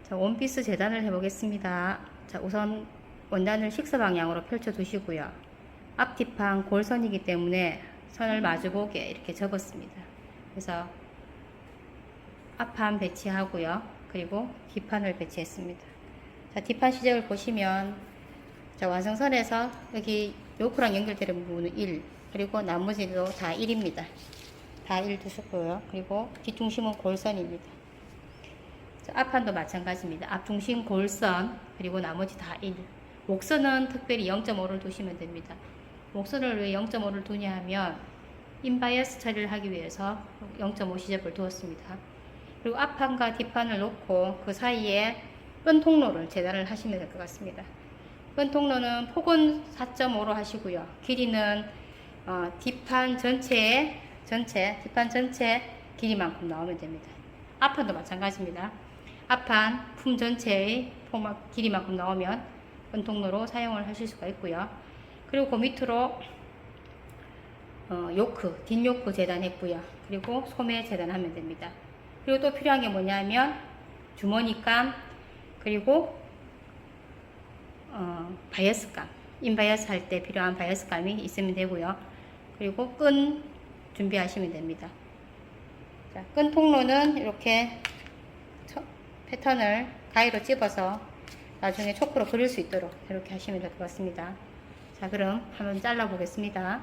자, 원피스 재단을 해보겠습니다. 자, 우선 원단을 식사 방향으로 펼쳐 두시고요. 앞뒤판 골선이기 때문에 선을 마주보게 이렇게 접었습니다. 그래서 앞판 배치하고요. 그리고 뒷판을 배치했습니다. 자, 뒷판 시접을 보시면 자, 완성선에서 여기 요크랑 연결되는 부분은 1, 그리고 나머지도 다 1입니다. 다 1 두셨고요. 그리고 뒷중심은 골선입니다. 자, 앞판도 마찬가지입니다. 앞중심 골선, 그리고 나머지 다 1. 목선은 특별히 0.5를 두시면 됩니다. 목선을 왜 0.5를 두냐 하면 인바이어스 처리를 하기 위해서 0.5 시접을 두었습니다. 그리고 앞판과 뒷판을 놓고 그 사이에 끈 통로를 재단을 하시면 될 것 같습니다. 끈 통로는 폭은 4.5로 하시고요. 길이는 뒷판 뒷판 전체 길이만큼 나오면 됩니다. 앞판도 마찬가지입니다. 앞판 품 전체의 길이만큼 나오면 끈 통로로 사용을 하실 수가 있고요. 그리고 그 밑으로 뒷요크 재단했고요. 그리고 소매 재단하면 됩니다. 그리고 또 필요한 게 뭐냐면 주머니감, 그리고 바이어스감, 인바이어스 할 때 필요한 바이어스감이 있으면 되고요. 그리고 끈 준비하시면 됩니다. 자, 끈 통로는 이렇게 패턴을 가위로 찝어서 나중에 초크로 그릴 수 있도록 이렇게 하시면 될 것 같습니다. 자, 그럼 한번 잘라 보겠습니다.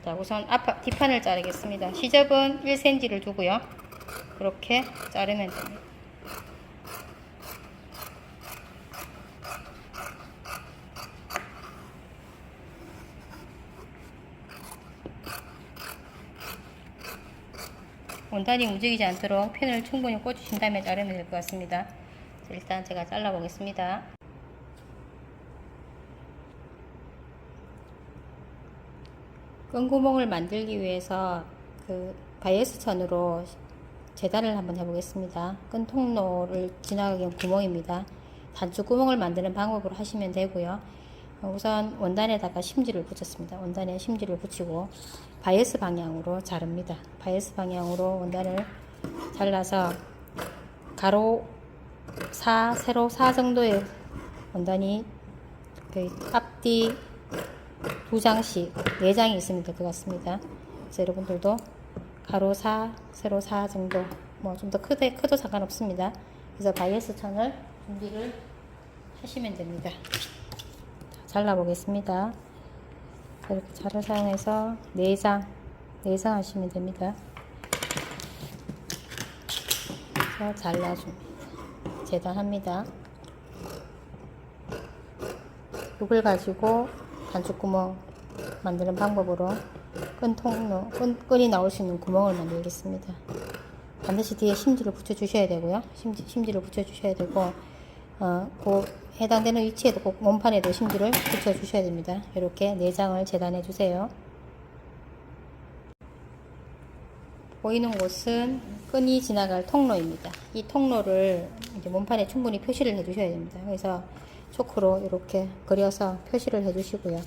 자, 우선 뒷판을 자르겠습니다. 시접은 1cm를 두고요. 그렇게 자르면 됩니다. 원단이 움직이지 않도록 펜을 충분히 꽂으신 다음에 자르면 될 것 같습니다. 자, 일단 제가 잘라 보겠습니다. 끈 구멍을 만들기 위해서 그 바이어스 천으로 재단을 한번 해보겠습니다. 끈 통로를 지나가게 한 구멍입니다. 단추 구멍을 만드는 방법으로 하시면 되고요. 우선 원단에다가 심지를 붙였습니다. 원단에 심지를 붙이고 바이어스 방향으로 자릅니다. 바이어스 방향으로 원단을 잘라서 가로 4, 세로 4 정도의 원단이 앞뒤 2장씩 4장이 있으면 될 것 같습니다. 그래서 여러분들도 가로 4, 세로 4 정도, 뭐 좀 더 커도 상관없습니다. 그래서 바이어스 천을 준비를 하시면 됩니다. 잘라 보겠습니다. 이렇게 자를 사용해서 4장 하시면 됩니다. 그래서 잘라줍니다. 재단합니다. 이걸 가지고 단추구멍 만드는 방법으로 끈이 나올 수 있는 구멍을 만들겠습니다. 반드시 뒤에 심지를 붙여 주셔야 되고요. 심지를 붙여 주셔야 되고, 그 해당되는 위치에도 꼭 몸판에도 심지를 붙여 주셔야 됩니다. 이렇게 4장을 재단해 주세요. 보이는 곳은 끈이 지나갈 통로입니다. 이 통로를 이제 몸판에 충분히 표시를 해 주셔야 됩니다. 그래서 초크로 이렇게 그려서 표시를 해 주시고요.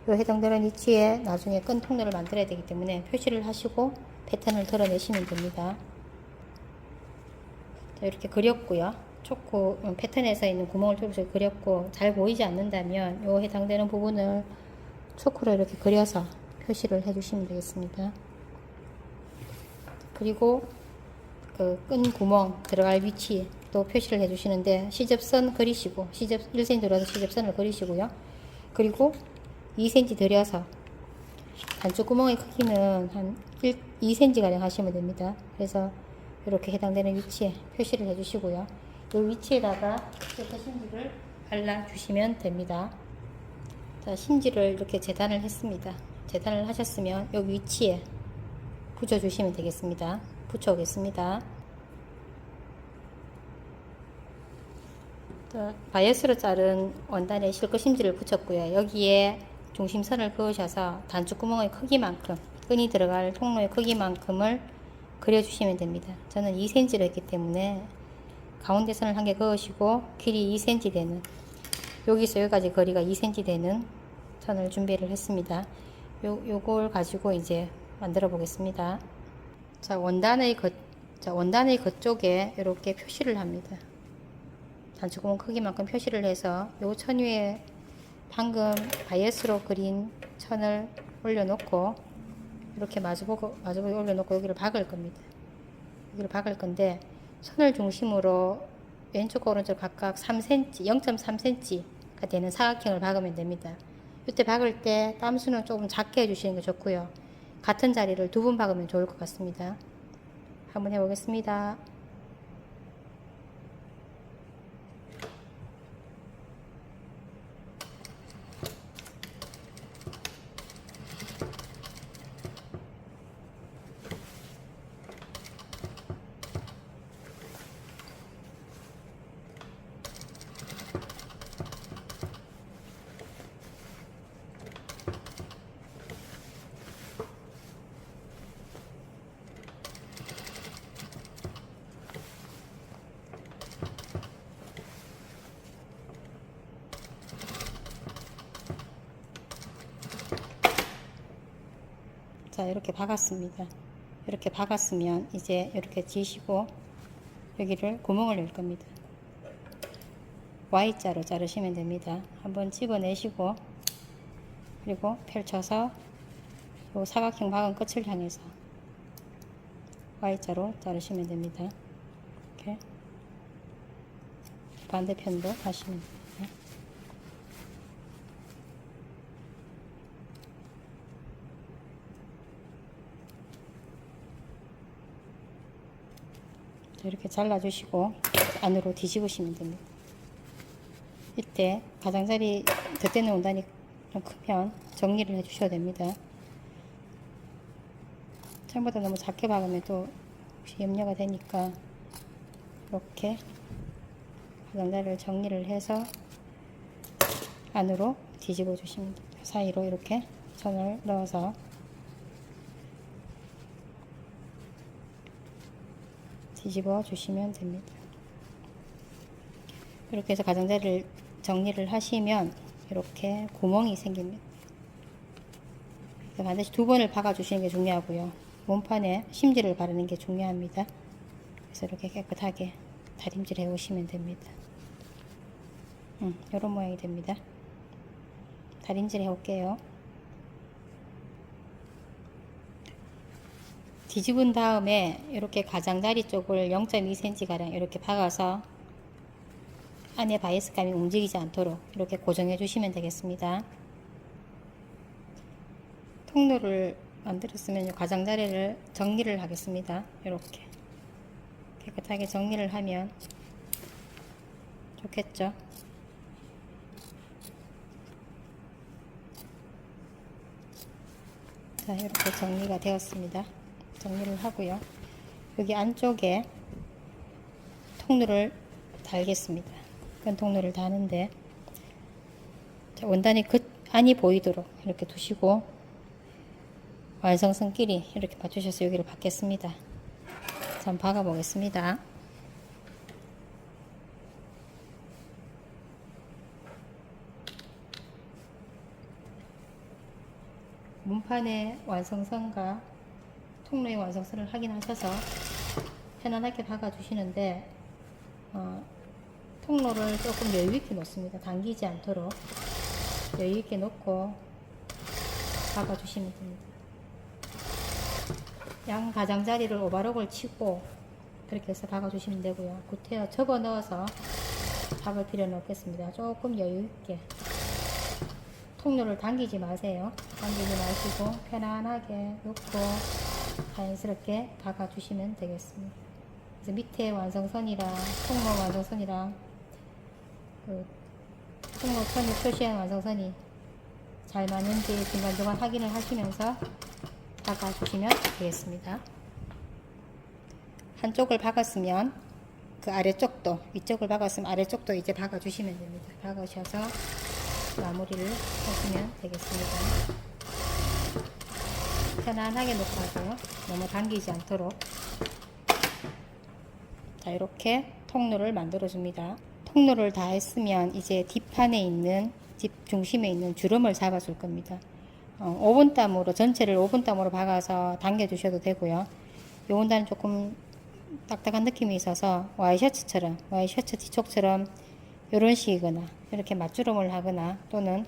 이 해당되는 위치에 나중에 끈 통로를 만들어야 되기 때문에 표시를 하시고 패턴을 드러내시면 됩니다. 자, 이렇게 그렸고요. 초크 패턴에서 있는 구멍을 뚫어서 그렸고 잘 보이지 않는다면 이 해당되는 부분을 초크로 이렇게 그려서 표시를 해 주시면 되겠습니다. 그리고 그 끈 구멍 들어갈 위치 또 표시를 해 주시는데 시접선 그리시고 시접 1cm 들어서 시접선을 그리시고요. 그리고 2cm 들여서 단추 구멍의 크기는 한 2cm 가량 하시면 됩니다. 그래서 이렇게 해당되는 위치에 표시를 해 주시고요. 이 위치에다가 실크 심지를 발라 주시면 됩니다. 자, 심지를 이렇게 재단을 했습니다. 재단을 하셨으면 이 위치에 붙여 주시면 되겠습니다. 붙여 오겠습니다. 바이어스로 자른 원단에 실크 심지를 붙였고요. 여기에 중심선을 그으셔서 단추구멍의 크기만큼, 끈이 들어갈 통로의 크기만큼을 그려주시면 됩니다. 저는 2cm를 했기 때문에 가운데 선을 한 개 그으시고 길이 2cm 되는, 여기서 여기까지 거리가 2cm 되는 선을 준비를 했습니다. 요걸 가지고 이제 만들어 보겠습니다. 자, 원단의 자, 원단의 그쪽에 이렇게 표시를 합니다. 단추구멍 크기만큼 표시를 해서 요 천 위에 방금 바이어스로 그린 천을 올려놓고 이렇게 마주보고 올려놓고 여기를 박을 겁니다. 여기를 박을 건데 선을 중심으로 왼쪽 오른쪽 각각 3cm, 0.3cm가 되는 사각형을 박으면 됩니다. 이때 박을 때 땀수는 조금 작게 해주시는 게 좋고요. 같은 자리를 2번 박으면 좋을 것 같습니다. 한번 해보겠습니다. 자, 이렇게 박았습니다. 이렇게 박았으면 이제 이렇게 지시고 여기를 구멍을 낼 겁니다. Y자로 자르시면 됩니다. 한번 집어내시고 그리고 펼쳐서 요 사각형 박은 끝을 향해서 Y자로 자르시면 됩니다. 이렇게 반대편도 하시면 됩니다. 이렇게 잘라주시고 안으로 뒤집으시면 됩니다. 이때 가장자리 덧대는 원단이 좀 크면 정리를 해 주셔야 됩니다. 처음보다 너무 작게 박으면 또 혹시 염려가 되니까 이렇게 가장자리를 정리를 해서 안으로 뒤집어 주시면 됩니다. 사이로 이렇게 천을 넣어서 뒤집어 주시면 됩니다. 이렇게 해서 가장자리를 정리를 하시면 이렇게 구멍이 생깁니다. 반드시 2번을 박아 주시는 게 중요하고요. 몸판에 심지를 바르는 게 중요합니다. 그래서 이렇게 깨끗하게 다림질 해 오시면 됩니다. 이런 모양이 됩니다. 다림질 해 올게요. 뒤집은 다음에 이렇게 가장자리 쪽을 0.2cm 가량 이렇게 박아서 안에 바이어스감이 움직이지 않도록 이렇게 고정해 주시면 되겠습니다. 통로를 만들었으면 가장자리를 정리를 하겠습니다. 이렇게 깨끗하게 정리를 하면 좋겠죠. 자, 이렇게 정리가 되었습니다. 정리를 하고요. 여기 안쪽에 통로를 달겠습니다. 끈 통로를 다는데 원단이 안이 보이도록 이렇게 두시고 완성선끼리 이렇게 맞추셔서 여기를 박겠습니다. 자, 한번 박아 보겠습니다. 문판의 완성선과 통로의 완성선을 확인하셔서 편안하게 박아 주시는데 통로를 조금 여유있게 놓습니다. 당기지 않도록 여유있게 놓고 박아 주시면 됩니다. 양 가장자리를 오바록을 치고 그렇게 해서 박아 주시면 되고요. 구태여 접어 넣어서 박을 필요는 없겠습니다. 조금 여유있게 통로를 당기지 마세요. 당기지 마시고 편안하게 놓고 자연스럽게 박아 주시면 되겠습니다. 그래서 밑에 완성선이랑 통로 완성선이랑 통로선을 표시한 완성선이 잘 맞는지 중간중간 확인을 하시면서 박아 주시면 되겠습니다. 한쪽을 박았으면 그 아래쪽도, 위쪽을 박았으면 아래쪽도 이제 박아 주시면 됩니다. 박으셔서 마무리를 하시면 되겠습니다. 편안하게 놓고 하세요. 너무 당기지 않도록. 자, 이렇게 통로를 만들어 줍니다. 통로를 다 했으면 이제 뒷판에 있는, 뒷 중심에 있는 주름을 잡아 줄 겁니다. 5분 땀으로, 전체를 5분 땀으로 박아서 당겨 주셔도 되고요. 요 원단은 조금 딱딱한 느낌이 있어서 와이셔츠 뒤쪽처럼 이런 식이거나 이렇게 맞주름을 하거나 또는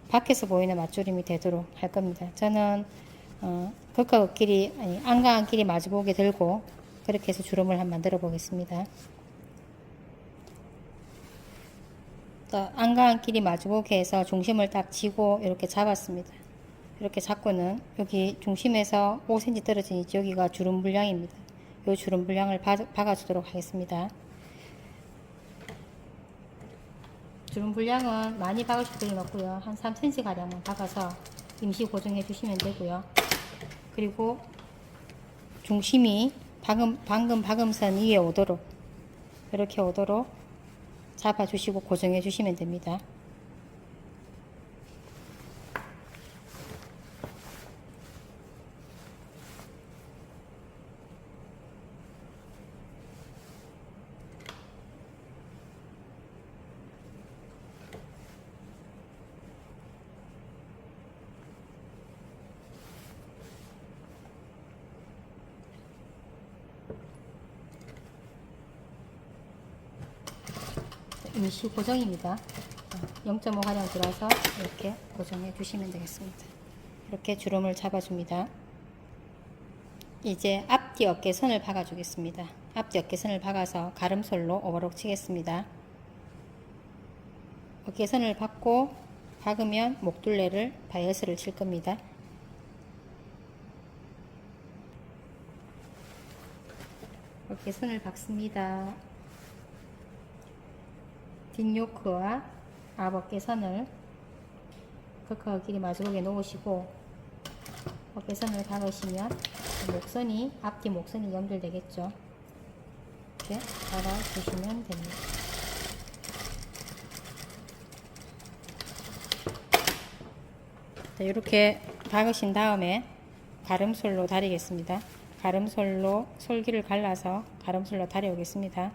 밖에서 보이는 맞주름이 되도록 할 겁니다. 저는 겉과 겉끼리 안과 안끼리 마주보게 들고 그렇게 해서 주름을 한번 만들어 보겠습니다. 안과 안끼리 마주보게 해서 중심을 딱 쥐고 이렇게 잡았습니다. 이렇게 잡고는 여기 중심에서 5cm 떨어진 있죠? 여기가 주름 분량입니다. 이 주름 분량을 박아주도록 하겠습니다. 주름 분량은 많이 박으실 필요는 없고요. 한 3cm 가량만 박아서 임시 고정해 주시면 되고요. 그리고 중심이 방금 박은 선 위에 오도록 이렇게 오도록 잡아주시고 고정해 주시면 됩니다. 임시 고정입니다. 0.5 가량 들어서 이렇게 고정해 주시면 되겠습니다. 이렇게 주름을 잡아줍니다. 이제 앞뒤 어깨선을 박아 주겠습니다. 앞뒤 어깨선을 박아서 가름솔로 오버록 치겠습니다. 어깨선을 박으면 목둘레를 바이어스를 칠 겁니다. 어깨선을 박습니다. 뒷요크와 앞 어깨선을 겉과 겉끼리 마주보게 놓으시고 어깨선을 박으시면 목선이 앞뒤 목선이 연결되겠죠. 이렇게 박아주시면 됩니다. 자, 이렇게 박으신 다음에 가름솔로 다리겠습니다. 가름솔로 솔기를 갈라서 가름솔로 다려오겠습니다.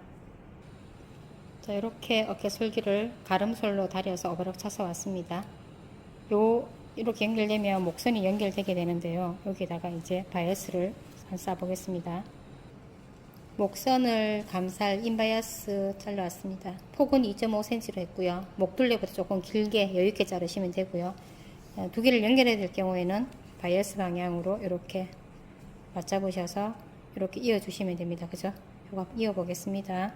자, 이렇게 어깨 솔기를 가름솔로 다려서 오버럭 차서 왔습니다. 이렇게 연결되면 목선이 연결되게 되는데요. 여기다가 이제 바이어스를 쏴보겠습니다. 목선을 감쌀 인바이어스 잘라왔습니다. 폭은 2.5cm로 했고요. 목둘레보다 조금 길게 여유있게 자르시면 되고요. 두 개를 연결해야 될 경우에는 바이어스 방향으로 이렇게 맞잡으셔서 이렇게 이어주시면 됩니다. 그죠? 이거 이어보겠습니다.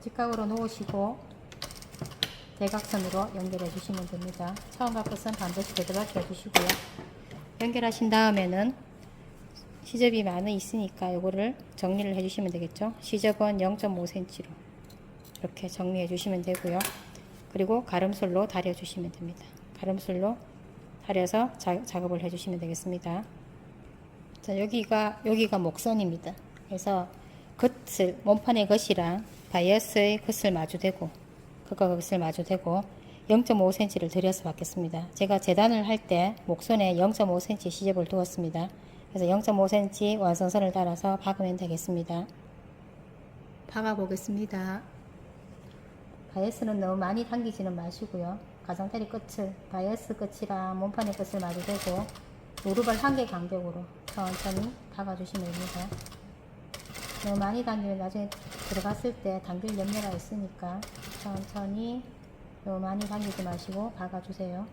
직각으로 놓으시고 대각선으로 연결해 주시면 됩니다. 처음과 끝은 반드시 되돌아게 해주시고요. 연결하신 다음에는 시접이 많이 있으니까 이거를 정리를 해주시면 되겠죠. 시접은 0.5cm로 이렇게 정리해 주시면 되고요. 그리고 가름솔로 다려 주시면 됩니다. 가름솔로 다려서 작업을 해 주시면 되겠습니다. 자, 여기가 목선입니다. 그래서 겉을 몸판의 겉이랑 바이어스의 겉을 마주대고 겉과 겉을 마주대고 0.5cm를 들여서 박겠습니다. 제가 재단을 할 때 목선에 0.5cm 시접을 두었습니다. 그래서 0.5cm 완성선을 따라서 박으면 되겠습니다. 박아 보겠습니다. 바이어스는 너무 많이 당기지는 마시고요. 가장자리 끝을 바이어스 끝이랑 몸판의 끝을 마주대고 무릎을 한 개 간격으로 천천히 박아주시면 됩니다. 너무 많이 당기면 나중에 들어갔을 때 당길 염려가 있으니까 천천히 너무 많이 당기지 마시고 박아주세요.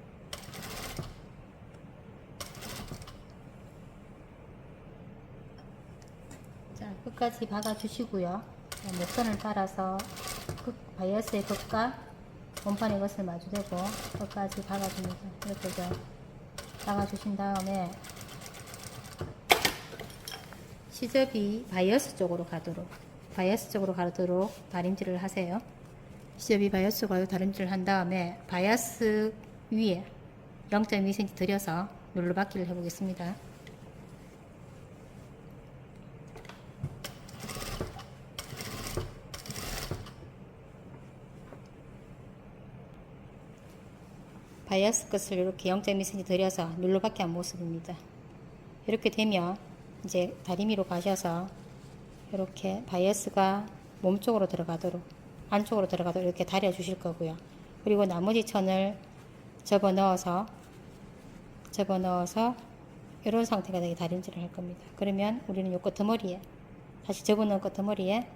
자, 끝까지 박아주시고요. 목선을 따라서 바이어스의 끝과 몸판의 것을 마주대고 끝까지 박아줍니다. 이렇게 박아주신 다음에 시접이 바이어스 쪽으로 가도록 다림질을 하세요. 시접이 바이어스 쪽으로 다림질을 한 다음에 바이어스 위에 0.2cm 들여서 눌러받기를 해보겠습니다. 바이어스 끝을 이렇게 0.2cm 들여서 눌러받기 한 모습입니다. 이렇게 되면 이제 다리미로 가셔서 이렇게 바이어스가 몸쪽으로 들어가도록 안쪽으로 들어가도록 이렇게 다려 주실 거고요. 그리고 나머지 천을 접어 넣어서 이런 상태가 되게 다림질을 할 겁니다. 그러면 우리는 요 끄트머리에 다시 접어놓은 끄트머리에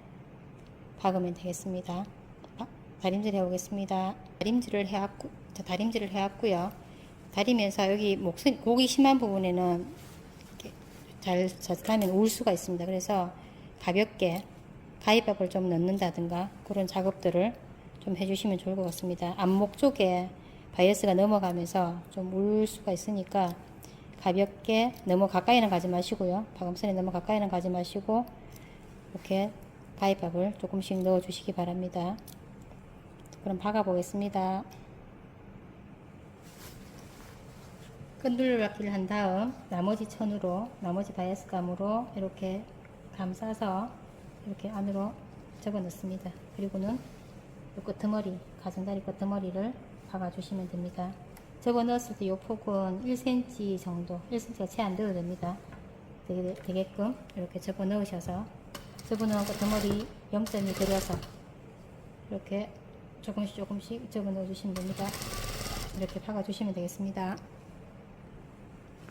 박으면 되겠습니다. 다림질 해보겠습니다. 다림질을 해왔고요. 다리면서 여기 목이 심한 부분에는 이렇게 잘 젖으면 울 수가 있습니다. 그래서 가볍게 가위밥을 좀 넣는다든가 그런 작업들을 좀 해주시면 좋을 것 같습니다. 안목 쪽에 바이어스가 넘어가면서 좀 울 수가 있으니까 가볍게 너무 가까이는 가지 마시고요. 박음선에 너무 가까이는 가지 마시고 이렇게 가위밥을 조금씩 넣어 주시기 바랍니다. 그럼 박아 보겠습니다. 끈들박기를 한 다음 나머지 천으로 나머지 바이어스 감으로 이렇게 감싸서 이렇게 안으로 접어 넣습니다. 그리고는 이 끄트머리, 가장다리 끄트머리를 박아 주시면 됩니다. 접어 넣었을 때 이 폭은 1cm 정도, 1cm가 채 안 돼도 됩니다. 되게끔 이렇게 접어 넣으셔서 접어 넣은 끄트머리 0.2 들여서 이렇게 조금씩 접어 넣어 주시면 됩니다. 이렇게 박아 주시면 되겠습니다.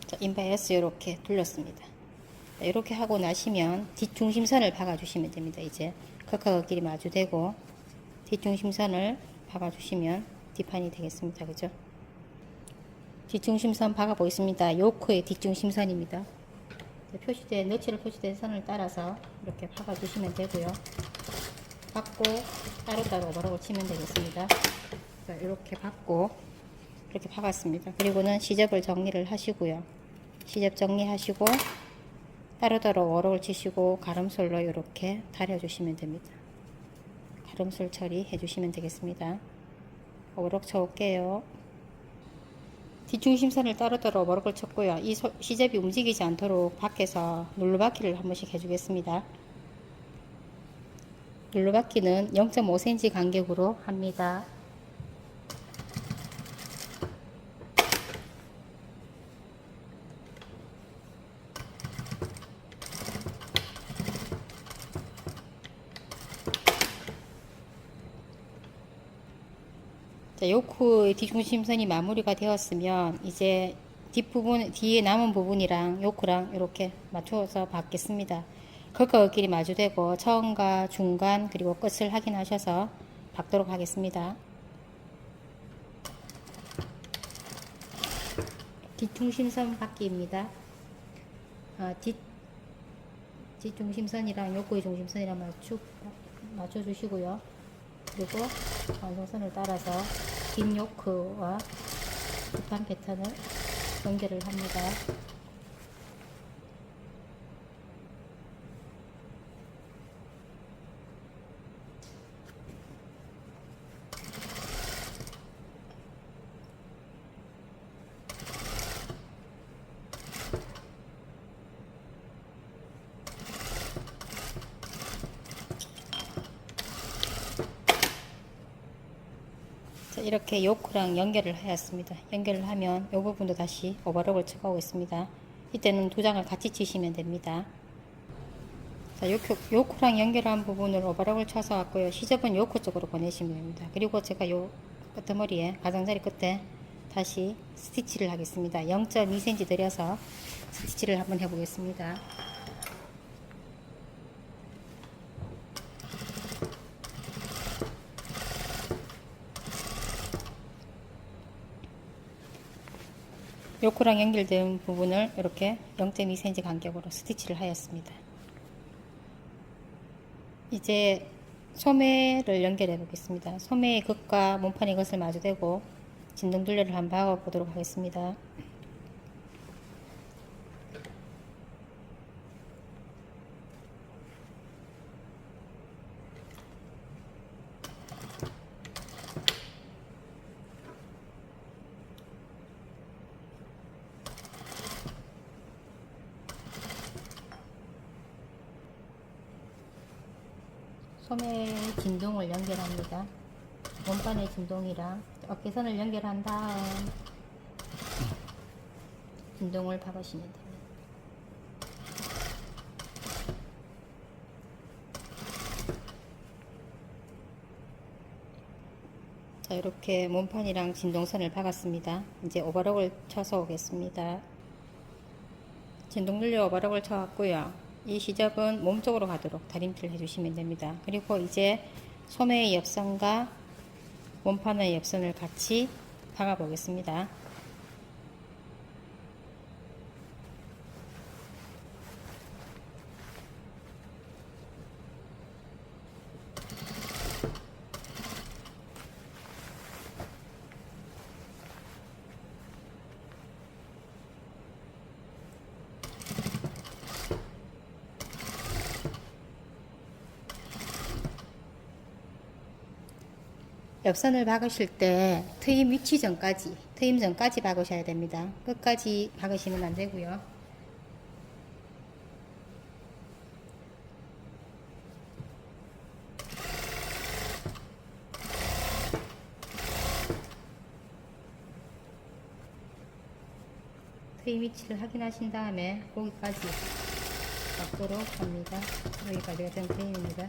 자, 인바이어스 이렇게 둘렀습니다. 이렇게 하고 나시면 뒷중심선을 박아 주시면 됩니다. 이제 컷컷 길이 마주되고 뒷중심선을 박아 주시면 뒷판이 되겠습니다. 그죠? 뒷중심선 박아 보겠습니다. 요크의 뒷중심선입니다. 너치를 표시된 선을 따라서 이렇게 박아 주시면 되고요. 박고 따로따로 오버락을 치면 되겠습니다. 자, 이렇게 박고 이렇게 박았습니다. 그리고는 시접을 정리를 하시고요. 시접 정리하시고 따로따로 워럭을 치시고 가름솔로 이렇게 다려주시면 됩니다. 가름솔 처리해 주시면 되겠습니다. 워럭 쳐올게요. 뒷중심선을 따로따로 워럭을 쳤고요. 이 시접이 움직이지 않도록 밖에서 눌러받기를 한 번씩 해주겠습니다. 눌러받기는 0.5cm 간격으로 합니다. 자, 요크의 뒷중심선이 마무리가 되었으면 이제 뒷부분, 뒤에 남은 부분이랑 요크랑 이렇게 맞춰서 박겠습니다. 겉과 겉길이 마주되고 처음과 중간 그리고 끝을 확인하셔서 박도록 하겠습니다. 뒷중심선 박기입니다. 뒷중심선이랑 요크의 중심선이랑 맞춰주시고요. 그리고 완성선을 따라서 뒷 요크와 뒷판 패턴을 연결을 합니다. 자, 이렇게 요크랑 연결을 하였습니다. 연결을 하면 이 부분도 다시 오버럭을 쳐가 오겠습니다. 이때는 두 장을 같이 치시면 됩니다. 자, 요크랑 연결한 부분을 오버럭을 쳐서 왔고요. 시접은 요크 쪽으로 보내시면 됩니다. 그리고 제가 요 끄트머리에 가장자리 끝에 다시 스티치를 하겠습니다. 0.2cm 들여서 스티치를 한번 해보겠습니다. 요크랑 연결된 부분을 이렇게 0.2cm 간격으로 스티치를 하였습니다. 이제 소매를 연결해 보겠습니다. 소매의 끝과 몸판의 끝을 마주대고 진동둘레를 한번 박아 보도록 하겠습니다. 소매 진동을 연결합니다. 몸판의 진동이랑 어깨선을 연결한 다음 진동을 박으시면 됩니다. 자, 이렇게 몸판이랑 진동선을 박았습니다. 이제 오버럭을 쳐서 오겠습니다. 진동 눌려 오버락을 쳐왔고요. 이 시접은 몸쪽으로 가도록 다림질을 해주시면 됩니다. 그리고 이제 소매의 옆선과 원판의 옆선을 같이 박아 보겠습니다. 옆선을 박으실 때 트임 위치 전까지, 트임 전까지 박으셔야 됩니다. 끝까지 박으시면 안 되고요. 트임 위치를 확인하신 다음에 거기까지 박도록 합니다. 여기까지가 전 트임입니다.